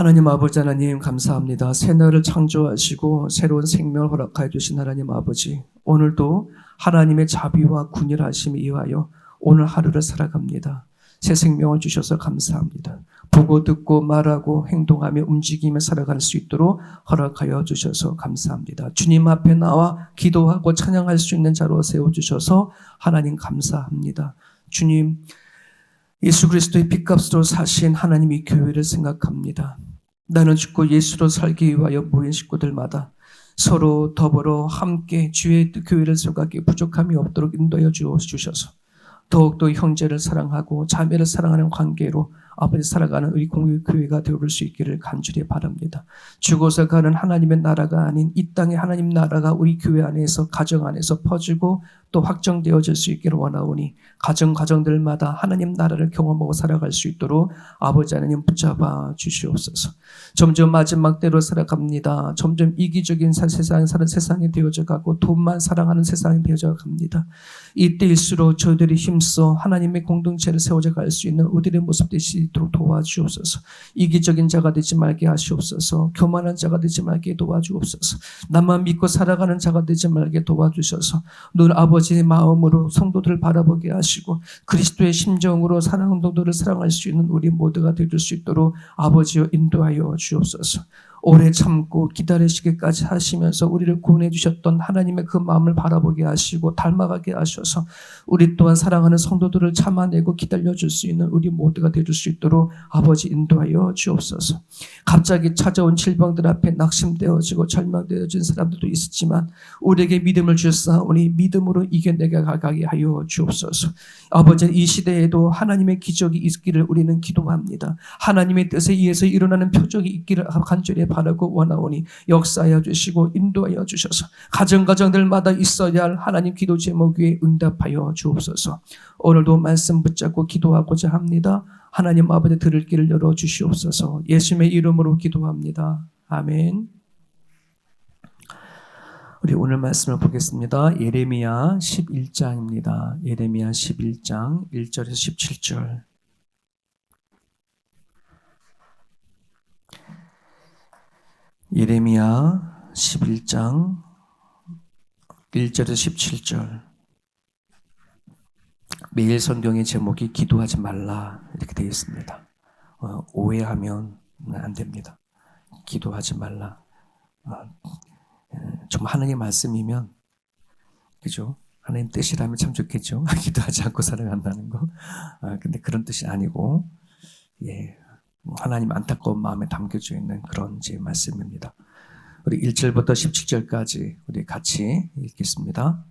하나님 아버지 하나님 감사합니다. 새날을 창조하시고 새로운 생명을 허락하여 주신 하나님 아버지, 오늘도 하나님의 자비와 군일하심에 의하여 오늘 하루를 살아갑니다. 새 생명을 주셔서 감사합니다. 보고 듣고 말하고 행동하며 움직이며 살아갈 수 있도록 허락하여 주셔서 감사합니다. 주님 앞에 나와 기도하고 찬양할 수 있는 자로 세워주셔서 하나님 감사합니다. 주님, 예수 그리스도의 핏값으로 사신 하나님의 교회를 생각합니다. 나는 죽고 예수로 살기 위하여 모인 식구들마다 서로 더불어 함께 주의 교회를 세워가기에 부족함이 없도록 인도하여 주셔서 더욱더 형제를 사랑하고 자매를 사랑하는 관계로 아버지 살아가는 우리 공유교회가 되어볼 수 있기를 간절히 바랍니다. 죽어서 가는 하나님의 나라가 아닌 이 땅의 하나님 나라가 우리 교회 안에서 가정 안에서 퍼지고 또 확정되어질 수 있기를 원하오니 가정들마다 하나님 나라를 경험하고 살아갈 수 있도록 아버지 하나님 붙잡아 주시옵소서. 점점 마지막 때로 살아갑니다. 점점 이기적인 세상에 사는 세상이 되어져 가고 돈만 사랑하는 세상이 되어져 갑니다. 이때일수록 저희들이 힘써 하나님의 공동체를 세워져 갈 수 있는 우리들의 모습 되시도록 도와주옵소서. 이기적인 자가 되지 말게 하시옵소서. 교만한 자가 되지 말게 도와주옵소서. 나만 믿고 살아가는 자가 되지 말게 도와주셔서 늘 아버지의 마음으로 성도들을 바라보게 하시고 그리스도의 심정으로 성도들을 사랑할 수 있는 우리 모두가 될 수 있도록 아버지여 인도하여 주옵소서. 오래 참고 기다리시기까지 하시면서 우리를 구원해 주셨던 하나님의 그 마음을 바라보게 하시고 닮아가게 하셔서 우리 또한 사랑하는 성도들을 참아내고 기다려줄 수 있는 우리 모두가 되줄 수 있도록 아버지 인도하여 주옵소서. 갑자기 찾아온 질병들 앞에 낙심되어지고 절망되어진 사람들도 있었지만 우리에게 믿음을 주사오니 믿음으로 이겨내게 가게 하여 주옵소서. 아버지, 이 시대에도 하나님의 기적이 있기를 우리는 기도합니다. 하나님의 뜻에 의해서 일어나는 표적이 있기를 간절히 바라고 원하오니 역사하여 주시고 인도하여 주셔서 가정들마다 있어야 할 하나님 기도 제목 위에 응답하여 주옵소서. 오늘도 말씀 붙잡고 기도하고자 합니다. 하나님 아버지 들을 길을 열어 주시옵소서. 예수님의 이름으로 기도합니다. 아멘. 우리 오늘 말씀을 보겠습니다. 예레미야 11장입니다. 예레미야 11장 1절에서 17절. 예레미야 11장 1절에서 17절. 매일 성경의 제목이 기도하지 말라 이렇게 되어 있습니다. 오해하면 안 됩니다. 기도하지 말라. 좀 하나님의 말씀이면, 그죠? 하나님 뜻이라면 참 좋겠죠. 기도하지 않고 살아간다는 거. 근데 그런 뜻이 아니고, 하나님 안타까운 마음에 담겨져 있는 그런 제 말씀입니다. 우리 1절부터 17절까지 우리 같이 읽겠습니다.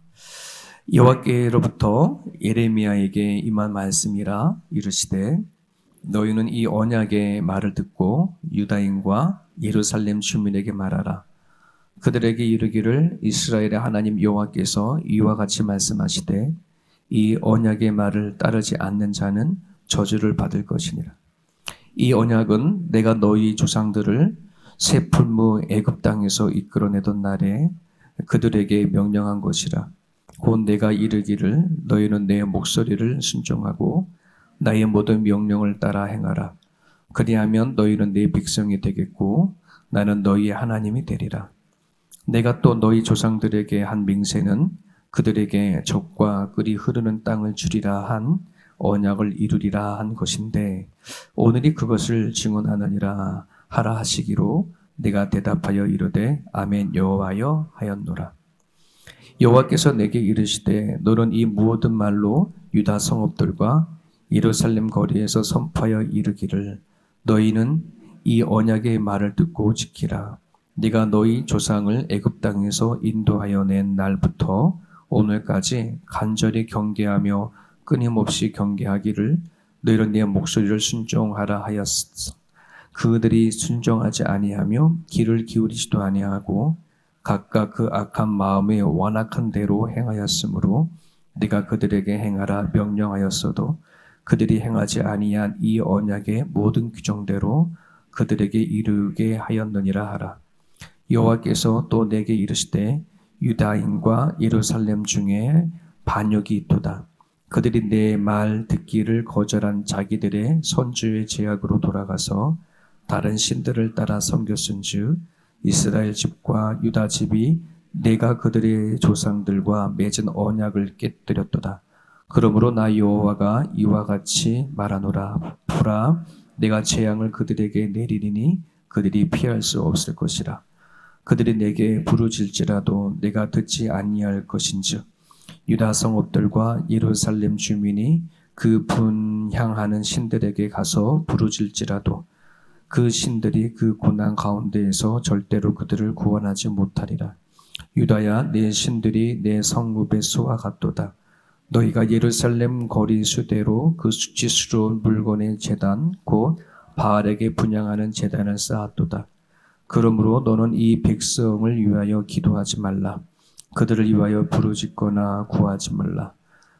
여호와께로부터 예레미야에게 임한 말씀이라 이르시되 너희는 이 언약의 말을 듣고 유다인과 예루살렘 주민에게 말하라. 그들에게 이르기를 이스라엘의 하나님 여호와께서 이와 같이 말씀하시되 이 언약의 말을 따르지 않는 자는 저주를 받을 것이니라. 이 언약은 내가 너희 조상들을 새 풀무 애굽 땅에서 이끌어내던 날에 그들에게 명령한 것이라. 곧 내가 이르기를 너희는 내 목소리를 순종하고 나의 모든 명령을 따라 행하라. 그리하면 너희는 내 백성이 되겠고 나는 너희의 하나님이 되리라. 내가 또 너희 조상들에게 한 맹세는 그들에게 젖과 꿀이 흐르는 땅을 주리라 한 언약을 이루리라 한 것인데 오늘이 그것을 증언하느니라 하라 하시기로 내가 대답하여 이르되 아멘 여호와여 하였노라. 여호와께서 내게 이르시되 너는 이 모든 말로 유다 성읍들과 예루살렘 거리에서 선포하여 이르기를 너희는 이 언약의 말을 듣고 지키라. 네가 너희 조상을 애굽 땅에서 인도하여 낸 날부터 오늘까지 간절히 경계하며 끊임없이 경계하기를 너희는 내 목소리를 순종하라 하였어. 그들이 순종하지 아니하며 귀를 기울이지도 아니하고 각각 그 악한 마음의 완악한 대로 행하였으므로 네가 그들에게 행하라 명령하였어도 그들이 행하지 아니한 이 언약의 모든 규정대로 그들에게 이르게 하였느니라 하라. 여호와께서 또 내게 이르시되 유다인과 예루살렘 중에 반역이 있도다. 그들이 내 말 듣기를 거절한 자기들의 선주의 제약으로 돌아가서 다른 신들을 따라 섬겼은즉 이스라엘 집과 유다 집이 내가 그들의 조상들과 맺은 언약을 깨뜨렸도다. 그러므로 나 여호와가 이와 같이 말하노라. 보라, 내가 재앙을 그들에게 내리리니 그들이 피할 수 없을 것이라. 그들이 내게 부르짖을지라도 내가 듣지 아니할 것인즉 유다 성읍들과 예루살렘 주민이 그 분향하는 신들에게 가서 부르짖을지라도 그 신들이 그 고난 가운데에서 절대로 그들을 구원하지 못하리라. 유다야, 내 신들이 내 성읍의 수와 같도다. 너희가 예루살렘 거리 수대로 그 수치스러운 물건의 제단 곧 바알에게 분향하는 제단을 쌓았도다. 그러므로 너는 이 백성을 위하여 기도하지 말라. 그들을 위하여 부르짖거나 구하지 말라.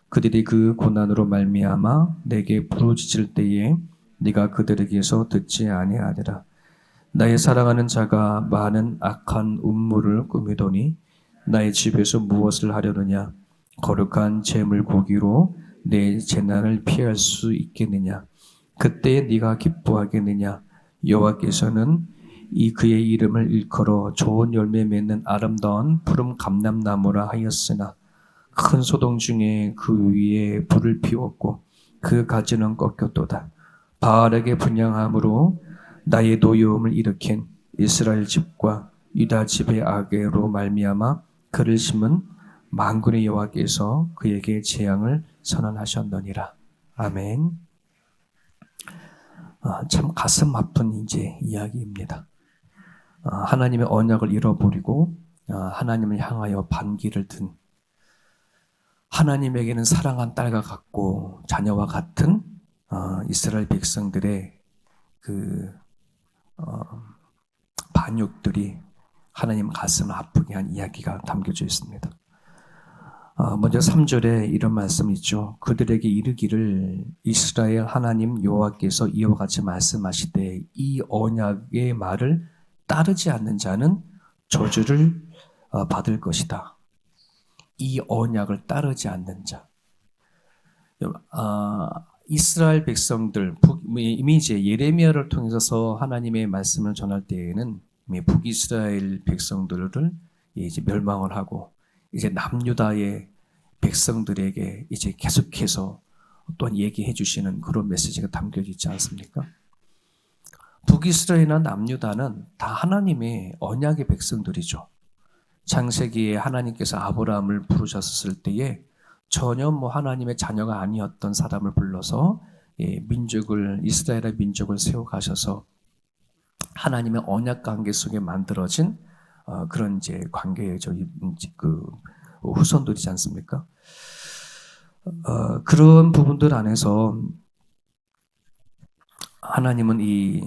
그들이 그 고난으로 말미암아 내게 부르짖을 때에 네가 그들에게서 듣지 아니하리라. 나의 사랑하는 자가 많은 악한 음모를 꾸미더니 나의 집에서 무엇을 하려느냐? 거룩한 제물 고기로 내 재난을 피할 수 있겠느냐? 그때 네가 기뻐하겠느냐? 여호와께서는 이 그의 이름을 일컬어 좋은 열매 맺는 아름다운 푸른 감람나무라 하였으나 큰 소동 중에 그 위에 불을 피웠고 그 가지는 꺾였도다. 바알에게 분향함으로 나의 노여움을 일으킨 이스라엘 집과 유다 집의 악으로 말미암아 그를 심은 만군의 여호와께서 그에게 재앙을 선언하셨느니라. 아멘. 참 가슴 아픈 이제 이야기입니다. 하나님의 언약을 잃어버리고 하나님을 향하여 반기를 든 하나님에게는 사랑한 딸과 같고 자녀와 같은 이스라엘 백성들의 그 반역들이 하나님 가슴을 아프게 한 이야기가 담겨져 있습니다. 먼저 3절에 이런 말씀이 있죠. 그들에게 이르기를 이스라엘 하나님 여호와께서 이와 같이 말씀하시되 이 언약의 말을 따르지 않는 자는 저주를 받을 것이다. 이 언약을 따르지 않는 자. 이스라엘 백성들, 이미 이제 예레미야를 통해서 하나님의 말씀을 전할 때에는 북이스라엘 백성들을 이제 멸망을 하고 이제 남유다의 백성들에게 이제 계속해서 또한 얘기해 주시는 그런 메시지가 담겨져 있지 않습니까? 북이스라엘이나 남유다는 다 하나님의 언약의 백성들이죠. 창세기에 하나님께서 아브라함을 부르셨을 때에 전혀 하나님의 자녀가 아니었던 사람을 불러서 이스라엘의 민족을 세워 가셔서 하나님의 언약 관계 속에 만들어진 그런 이제 관계의 그 후손들이지 않습니까? 그런 부분들 안에서 하나님은 이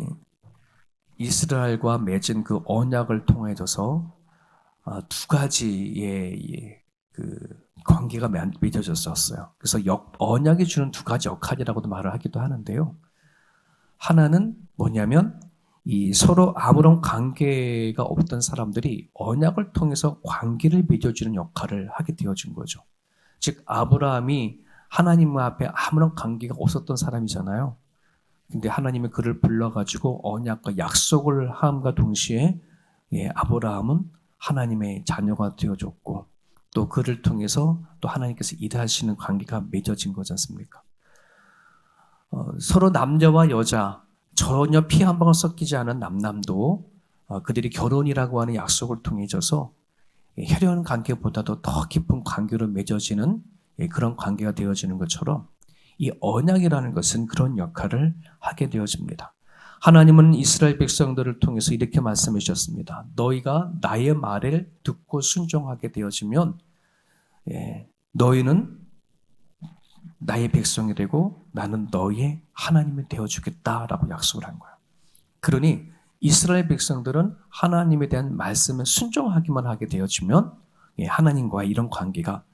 이스라엘과 맺은 그 언약을 통해서 두 가지의 그 관계가 맺어졌었어요. 그래서 언약이 주는 두 가지 역할이라고도 말을 하기도 하는데요. 하나는 뭐냐면 이 서로 아무런 관계가 없던 사람들이 언약을 통해서 관계를 맺어주는 역할을 하게 되어진 거죠. 즉 아브라함이 하나님 앞에 아무런 관계가 없었던 사람이잖아요. 근데 하나님이 그를 불러가지고 언약과 약속을 함과 동시에 아브라함은 하나님의 자녀가 되어줬고 또 그를 통해서 또 하나님께서 일하시는 관계가 맺어진 거지 않습니까? 서로 남자와 여자 전혀 피 한 방울 섞이지 않은 남남도 그들이 결혼이라고 하는 약속을 통해져서 혈연 관계보다도 더 깊은 관계로 맺어지는 그런 관계가 되어지는 것처럼 이 언약이라는 것은 그런 역할을 하게 되어집니다. 하나님은 이스라엘 백성들을 통해서 이렇게 말씀해 주셨습니다. 너희가 나의 말을 듣고 순종하게 되어지면 너희는 나의 백성이 되고 나는 너희의 하나님이 되어주겠다라고 약속을 한 거야. 그러니 이스라엘 백성들은 하나님에 대한 말씀을 순종하기만 하게 되어지면 하나님과의 이런 관계가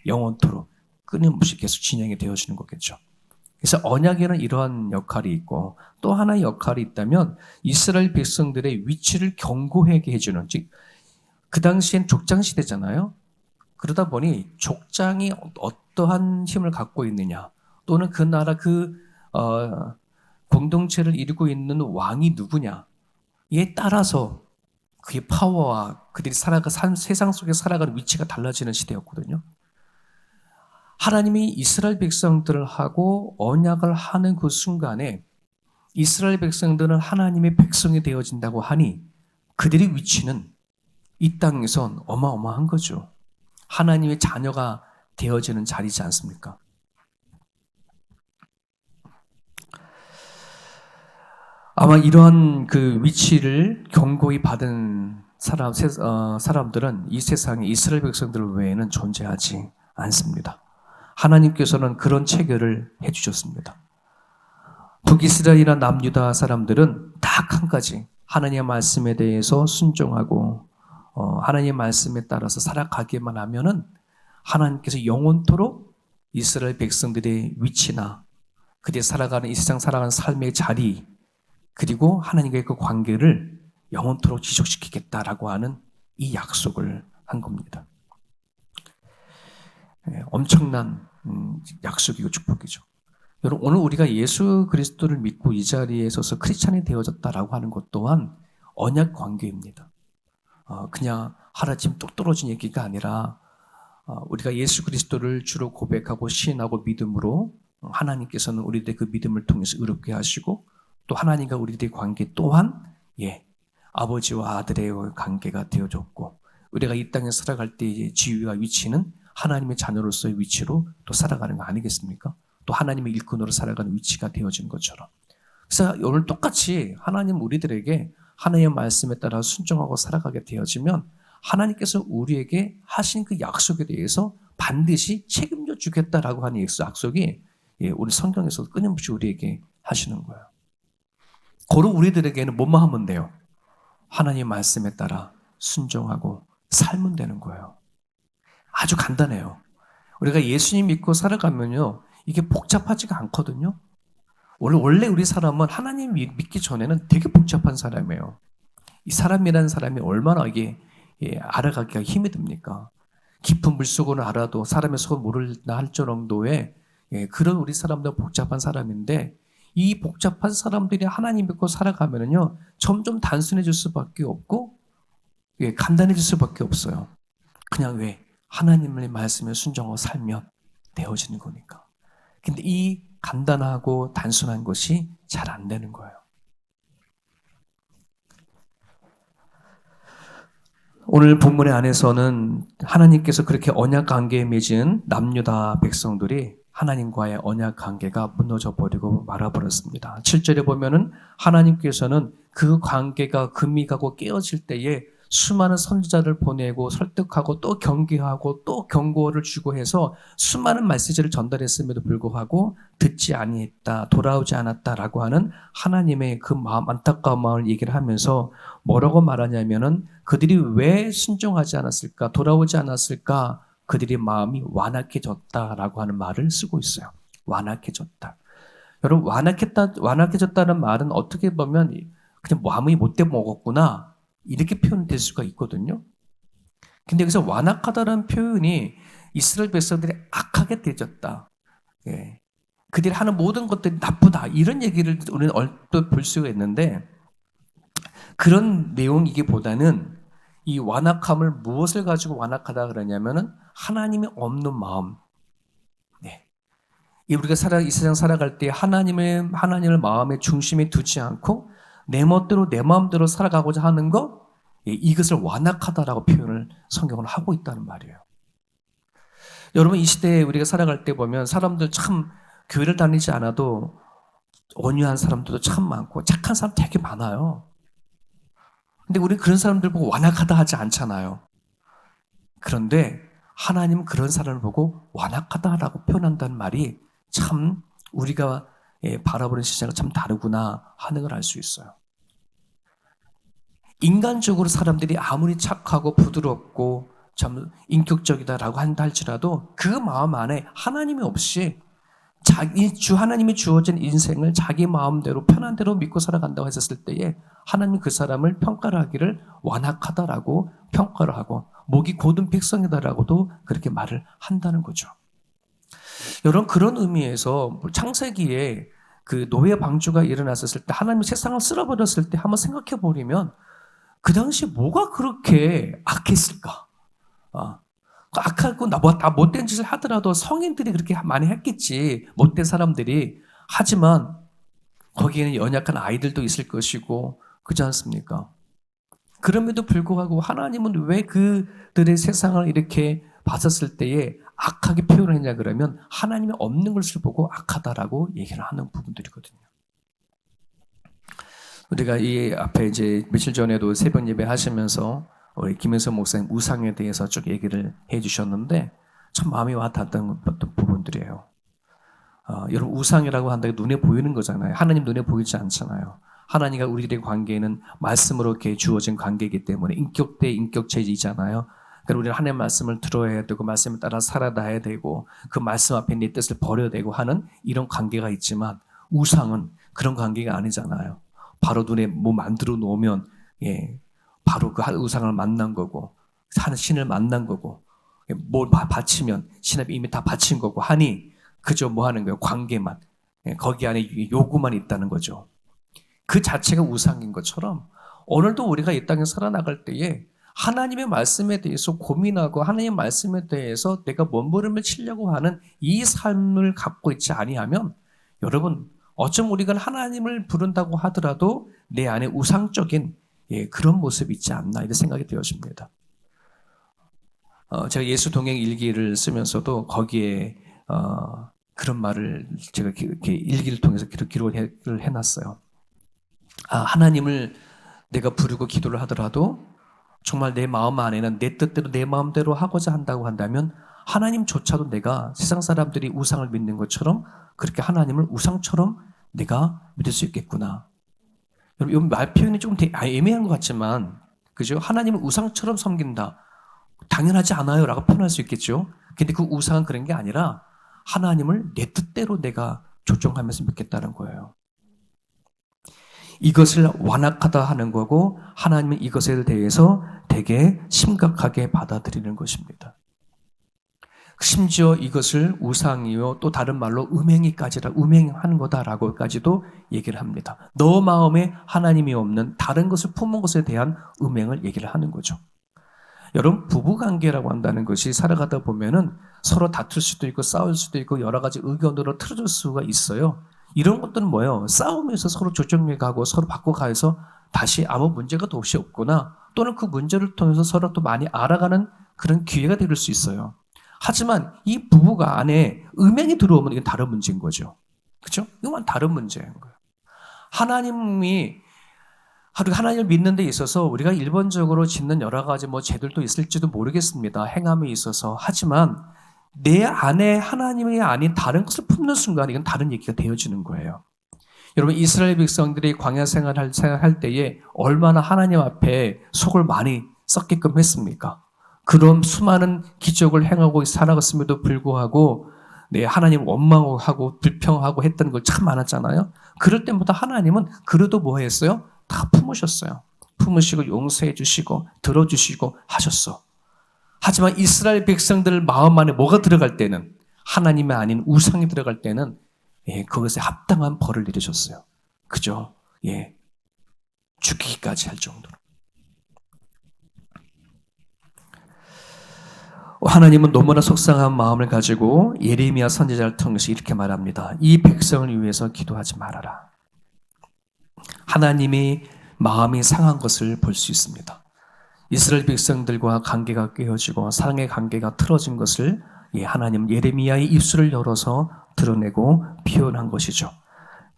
영원토록 끊임없이 계속 진행이 되어지는 거겠죠. 그래서 언약에는 이러한 역할이 있고 또 하나의 역할이 있다면 이스라엘 백성들의 위치를 견고하게 해주는, 즉 그 당시엔 족장 시대잖아요. 그러다 보니 족장이 어떠한 힘을 갖고 있느냐 또는 그 나라 공동체를 이루고 있는 왕이 누구냐에 따라서 그의 파워와 그들이 세상 속에 살아가는 위치가 달라지는 시대였거든요. 하나님이 이스라엘 백성들을 하고 언약을 하는 그 순간에 이스라엘 백성들은 하나님의 백성이 되어진다고 하니 그들의 위치는 이 땅에선 어마어마한 거죠. 하나님의 자녀가 되어지는 자리지 않습니까? 아마 이러한 그 위치를 경고히 받은 사람들은 이 세상에 이스라엘 백성들 외에는 존재하지 않습니다. 하나님께서는 그런 체결을 해주셨습니다. 북이스라엘이나 남유다 사람들은 딱 한 가지 하나님의 말씀에 대해서 순종하고 하나님의 말씀에 따라서 살아가기만 하면은 하나님께서 영원토록 이스라엘 백성들의 위치나 그들이 살아가는 이 세상 살아가는 삶의 자리 그리고 하나님과의 그 관계를 영원토록 지속시키겠다라고 하는 이 약속을 한 겁니다. 엄청난 약속이고 축복이죠. 여러분 오늘 우리가 예수 그리스도를 믿고 이 자리에 서서 크리스찬이 되어졌다라고 하는 것 또한 언약 관계입니다. 그냥 하루아침 뚝 떨어진 얘기가 아니라 우리가 예수 그리스도를 주로 고백하고 시인하고 믿음으로 하나님께서는 우리들의 그 믿음을 통해서 의롭게 하시고 또 하나님과 우리들의 관계 또한 아버지와 아들의 관계가 되어졌고 우리가 이 땅에 살아갈 때의 지위와 위치는 하나님의 자녀로서의 위치로 또 살아가는 거 아니겠습니까? 또 하나님의 일꾼으로 살아가는 위치가 되어진 것처럼. 그래서 오늘 똑같이 하나님 우리들에게 하나님의 말씀에 따라 순종하고 살아가게 되어지면 하나님께서 우리에게 하신 그 약속에 대해서 반드시 책임져 주겠다라고 하는 약속이 우리 성경에서 끊임없이 우리에게 하시는 거예요. 고로 우리들에게는 뭐만 하면 돼요? 하나님의 말씀에 따라 순종하고 살면 되는 거예요. 아주 간단해요. 우리가 예수님 믿고 살아가면요. 이게 복잡하지가 않거든요. 원래 우리 사람은 하나님 믿기 전에는 되게 복잡한 사람이에요. 이 사람이라는 사람이 얼마나 이게 알아가기가 힘이 듭니까? 깊은 물속으로 알아도 사람의 속을 모르나 할 정도의 그런 우리 사람도 복잡한 사람인데 이 복잡한 사람들이 하나님 믿고 살아가면은요 점점 단순해질 수밖에 없고 간단해질 수밖에 없어요. 그냥 왜 하나님의 말씀에 순종하고 살면 되어지는 거니까. 근데 이 간단하고 단순한 것이 잘 안 되는 거예요. 오늘 본문의 안에서는 하나님께서 그렇게 언약 관계에 맺은 남유다 백성들이 하나님과의 언약 관계가 무너져 버리고 말아버렸습니다. 7절에 보면은 하나님께서는 그 관계가 금이 가고 깨어질 때에 수많은 선지자를 보내고 설득하고 또 경계하고 또 경고를 주고 해서 수많은 메시지를 전달했음에도 불구하고 듣지 아니했다, 돌아오지 않았다라고 하는 하나님의 그 마음, 안타까운 마음을 얘기를 하면서 뭐라고 말하냐면은 그들이 왜 순종하지 않았을까, 돌아오지 않았을까, 그들의 마음이 완악해졌다라고 하는 말을 쓰고 있어요. 완악해졌다. 여러분 완악해졌다는 말은 어떻게 보면 그냥 마음이 못돼 먹었구나 이렇게 표현될 수가 있거든요. 근데 여기서 완악하다는 표현이 이스라엘 백성들이 악하게 되졌다. 그들이 하는 모든 것들이 나쁘다. 이런 얘기를 우리는 얼핏 볼 수가 있는데 그런 내용이기보다는 이 완악함을 무엇을 가지고 완악하다 그러냐면은 하나님이 없는 마음. 우리가 이 세상 살아갈 때 하나님을 마음의 중심에 두지 않고 내 멋대로 내 마음대로 살아가고자 하는 것, 이것을 완악하다라고 표현을 성경은 하고 있다는 말이에요. 여러분 이 시대에 우리가 살아갈 때 보면 사람들 참 교회를 다니지 않아도 온유한 사람들도 참 많고 착한 사람 되게 많아요. 근데 우리는 그런 사람들 보고 완악하다 하지 않잖아요. 그런데 하나님은 그런 사람을 보고 완악하다라고 표현한다는 말이 참 우리가 바라보는 시장은 참 다르구나 하는 걸 알 수 있어요. 인간적으로 사람들이 아무리 착하고 부드럽고 참 인격적이다라고 한다 할지라도 그 마음 안에 하나님이 없이 하나님이 주어진 인생을 자기 마음대로 편한 대로 믿고 살아간다고 했었을 때에 하나님 그 사람을 평가를 하기를 완악하다라고 평가를 하고 목이 곧은 백성이다라고도 그렇게 말을 한다는 거죠. 여러분 그런 의미에서 창세기에 그 노예 방주가 일어났었을 때 하나님이 세상을 쓸어버렸을 때 한번 생각해 버리면 그 당시 뭐가 그렇게 악했을까? 악하고 다 못된 짓을 하더라도 성인들이 그렇게 많이 했겠지. 못된 사람들이. 하지만 거기에는 연약한 아이들도 있을 것이고 그렇지 않습니까? 그럼에도 불구하고 하나님은 왜 그들의 세상을 이렇게 봤었을 때에 악하게 표현을 했냐 그러면 하나님이 없는 것을 보고 악하다라고 얘기를 하는 부분들이거든요. 우리가 이 앞에 이제 며칠 전에도 새벽 예배 하시면서 우리 김현선 목사님 우상에 대해서 쭉 얘기를 해 주셨는데 참 마음이 와닿았던 부분들이에요. 여러분 우상이라고 한다고 눈에 보이는 거잖아요. 하나님 눈에 보이지 않잖아요. 하나님과 우리들의 관계는 말씀으로 이렇게 주어진 관계이기 때문에 인격 대 인격체이잖아요. 그러니까 우리는 하나님의 말씀을 들어야 되고 말씀에 따라 살아가야 되고 그 말씀 앞에 내 뜻을 버려야 되고 하는 이런 관계가 있지만 우상은 그런 관계가 아니잖아요. 바로 눈에 뭐 만들어 놓으면 바로 그 우상을 만난 거고 하는 신을 만난 거고 뭘 바치면 신 앞에 이미 다 바친 거고 하니 그저 뭐 하는 거예요? 관계만. 거기 안에 요구만 있다는 거죠. 그 자체가 우상인 것처럼 오늘도 우리가 이 땅에 살아나갈 때에 하나님의 말씀에 대해서 고민하고 하나님의 말씀에 대해서 내가 몸부림을 치려고 하는 이 삶을 갖고 있지 아니하면 여러분 어쩜 우리가 하나님을 부른다고 하더라도 내 안에 우상적인 그런 모습이 있지 않나 이런 생각이 되어집니다. 제가 예수 동행 일기를 쓰면서도 거기에 그런 말을 제가 이렇게 일기를 통해서 기록을 해놨어요. 하나님을 내가 부르고 기도를 하더라도 정말 내 마음 안에는 내 뜻대로 내 마음대로 하고자 한다고 한다면 하나님조차도 내가 세상 사람들이 우상을 믿는 것처럼 그렇게 하나님을 우상처럼 내가 믿을 수 있겠구나. 여러분, 이 말 표현이 조금 애매한 것 같지만, 그죠? 하나님을 우상처럼 섬긴다. 당연하지 않아요. 라고 표현할 수 있겠죠. 근데 그 우상은 그런 게 아니라 하나님을 내 뜻대로 내가 조정하면서 믿겠다는 거예요. 이것을 완악하다 하는 거고 하나님은 이것에 대해서 되게 심각하게 받아들이는 것입니다. 심지어 이것을 우상이요 또 다른 말로 음행이까지라 음행하는 거다라고까지도 얘기를 합니다. 너 마음에 하나님이 없는 다른 것을 품은 것에 대한 음행을 얘기를 하는 거죠. 여러분 부부관계라고 한다는 것이 살아가다 보면은 서로 다툴 수도 있고 싸울 수도 있고 여러 가지 의견으로 틀어질 수가 있어요. 이런 것들은 뭐예요? 싸우면서 서로 조정해가고 서로 바꿔가서 다시 아무 문제가 더 없이 없거나 또는 그 문제를 통해서 서로 또 많이 알아가는 그런 기회가 될 수 있어요. 하지만 이 부부가 안에 음행이 들어오면 이건 다른 문제인 거죠. 그렇죠? 이건 다른 문제인 거예요. 하나님을 믿는 데 있어서 우리가 일반적으로 짓는 여러 가지 죄들도 있을지도 모르겠습니다. 행함에 있어서. 하지만 내 안에 하나님이 아닌 다른 것을 품는 순간 이건 다른 얘기가 되어지는 거예요. 여러분 이스라엘 백성들이 광야 생활할 때에 얼마나 하나님 앞에 속을 많이 썩게끔 했습니까? 그런 수많은 기적을 행하고 살아갔음에도 불구하고 하나님 원망하고 불평하고 했던 걸 참 많았잖아요. 그럴 때마다 하나님은 그래도 뭐 했어요? 다 품으셨어요. 품으시고 용서해 주시고 들어주시고 하셨어. 하지만 이스라엘 백성들 마음 안에 뭐가 들어갈 때는 하나님이 아닌 우상이 들어갈 때는 그것에 합당한 벌을 내리셨어요. 그죠? 죽이기까지 할 정도로. 하나님은 너무나 속상한 마음을 가지고 예레미야 선지자를 통해서 이렇게 말합니다. 이 백성을 위해서 기도하지 말아라. 하나님이 마음이 상한 것을 볼 수 있습니다. 이스라엘 백성들과 관계가 깨어지고 사랑의 관계가 틀어진 것을 하나님은 예레미야의 입술을 열어서 드러내고 표현한 것이죠.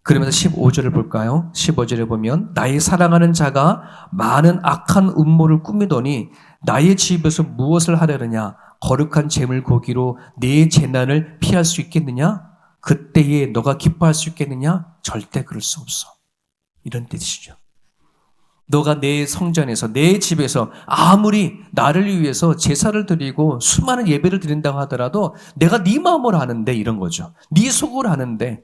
그러면서 15절을 볼까요? 15절에 보면 나의 사랑하는 자가 많은 악한 음모를 꾸미더니 나의 집에서 무엇을 하려느냐? 거룩한 제물 고기로 내 재난을 피할 수 있겠느냐? 그때에 너가 기뻐할 수 있겠느냐? 절대 그럴 수 없어. 이런 뜻이죠. 너가 내 성전에서 내 집에서 아무리 나를 위해서 제사를 드리고 수많은 예배를 드린다고 하더라도 내가 네 마음으로 하는데 이런 거죠. 네 속으로 하는데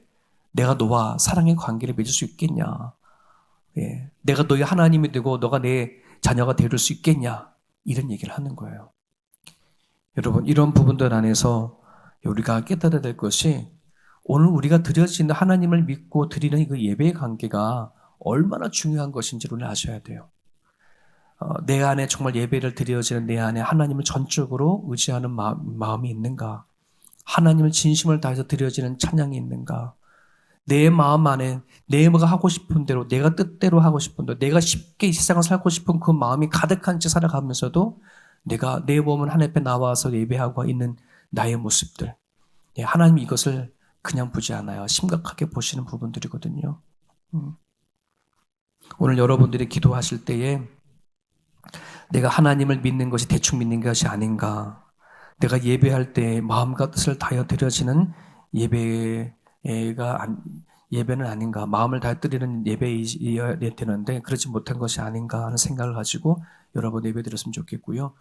내가 너와 사랑의 관계를 맺을 수 있겠냐? 내가 너의 하나님이 되고 너가 내 자녀가 될 수 있겠냐? 이런 얘기를 하는 거예요. 여러분 이런 부분들 안에서 우리가 깨달아야 될 것이 오늘 우리가 드려지는 하나님을 믿고 드리는 그 예배의 관계가 얼마나 중요한 것인지를 아셔야 돼요. 내 안에 정말 예배를 드려지는 내 안에 하나님을 전적으로 의지하는 마음이 있는가? 하나님을 진심을 다해서 드려지는 찬양이 있는가? 내 마음 안에 내가 하고 싶은 대로, 내가 뜻대로 하고 싶은 대로, 내가 쉽게 이 세상을 살고 싶은 그 마음이 가득한 채 살아가면서도 내가 내 몸은 하나님 앞에 나와서 예배하고 있는 나의 모습들. 하나님이 이것을 그냥 보지 않아요. 심각하게 보시는 부분들이거든요. 오늘 여러분들이 기도하실 때에 내가 하나님을 믿는 것이 대충 믿는 것이 아닌가. 내가 예배할 때 마음과 뜻을 다하여 드려지는 예배는 아닌가. 마음을 다해 드리는 예배여야 되는데 그렇지 못한 것이 아닌가 하는 생각을 가지고 여러분 예배 드렸으면 좋겠고요.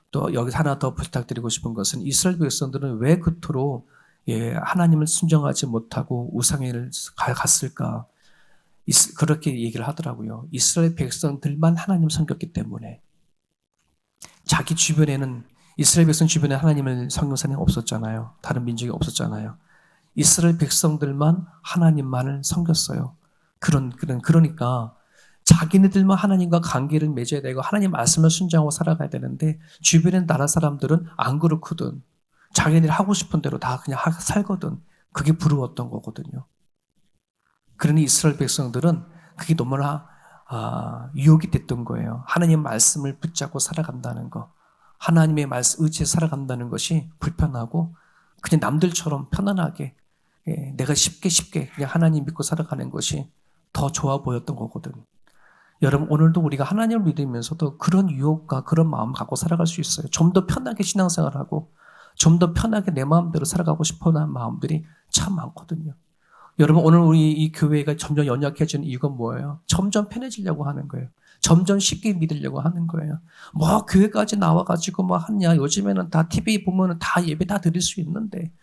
또 여기서 하나 더 부탁드리고 싶은 것은 이스라엘 백성들은 왜 그토록 하나님을 순종하지 못하고 우상을 갔을까? 그렇게 얘기를 하더라고요. 이스라엘 백성들만 하나님을 섬겼기 때문에. 자기 주변에는 이스라엘 백성 주변에 하나님을 섬기는 사람이 없었잖아요. 다른 민족이 없었잖아요. 이스라엘 백성들만 하나님만을 섬겼어요. 그러니까 자기네들만 하나님과 관계를 맺어야 되고 하나님 말씀을 순종하고 살아가야 되는데 주변의 나라 사람들은 안 그렇거든. 자기네들 하고 싶은 대로 다 그냥 살거든. 그게 부러웠던 거거든요. 그러니 이스라엘 백성들은 그게 너무나 유혹이 됐던 거예요. 하나님 말씀을 붙잡고 살아간다는 거. 하나님의 말씀 의지에 살아간다는 것이 불편하고 그냥 남들처럼 편안하게 내가 쉽게 그냥 하나님 믿고 살아가는 것이 더 좋아 보였던 거거든. 여러분 오늘도 우리가 하나님을 믿으면서도 그런 유혹과 그런 마음 갖고 살아갈 수 있어요. 좀 더 편하게 신앙생활하고 좀 더 편하게 내 마음대로 살아가고 싶어하는 마음들이 참 많거든요. 여러분 오늘 우리 이 교회가 점점 연약해지는 이유가 뭐예요? 점점 편해지려고 하는 거예요. 점점 쉽게 믿으려고 하는 거예요. 뭐 교회까지 나와가지고 뭐 하냐? 요즘에는 다 TV 보면은 다 예배 다 드릴 수 있는데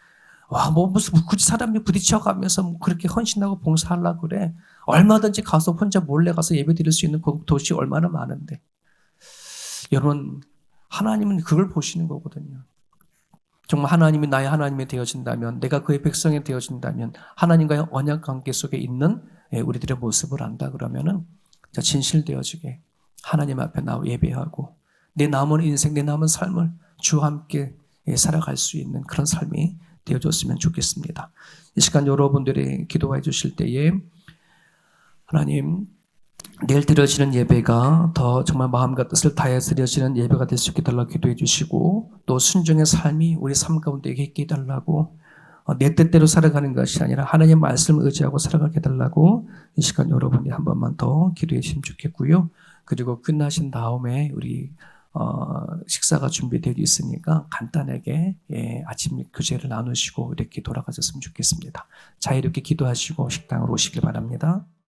뭐 무슨 굳이 사람이 부딪혀가면서 뭐 그렇게 헌신하고 봉사하려고 그래? 얼마든지 가서 혼자 몰래 가서 예배 드릴 수 있는 도시 얼마나 많은데. 여러분 하나님은 그걸 보시는 거거든요. 정말 하나님이 나의 하나님이 되어진다면 내가 그의 백성이 되어진다면 하나님과의 언약 관계 속에 있는 우리들의 모습을 안다 그러면은 진실되어지게 하나님 앞에 나와 예배하고 내 남은 인생 내 남은 삶을 주와 함께 살아갈 수 있는 그런 삶이 되어졌으면 좋겠습니다. 이 시간 여러분들이 기도해 주실 때에 하나님 내일 드려지는 예배가 더 정말 마음과 뜻을 다해 드려지는 예배가 될 수 있게 달라고 기도해 주시고 또 순종의 삶이 우리 삶 가운데 있게 해달라고 내 뜻대로 살아가는 것이 아니라 하나님의 말씀을 의지하고 살아가게 해달라고 이 시간 여러분이 한 번만 더 기도해 주시면 좋겠고요. 그리고 끝나신 다음에 우리 식사가 준비되어 있으니까 간단하게 아침 교제를 나누시고 이렇게 돌아가셨으면 좋겠습니다. 자유롭게 기도하시고 식당으로 오시길 바랍니다.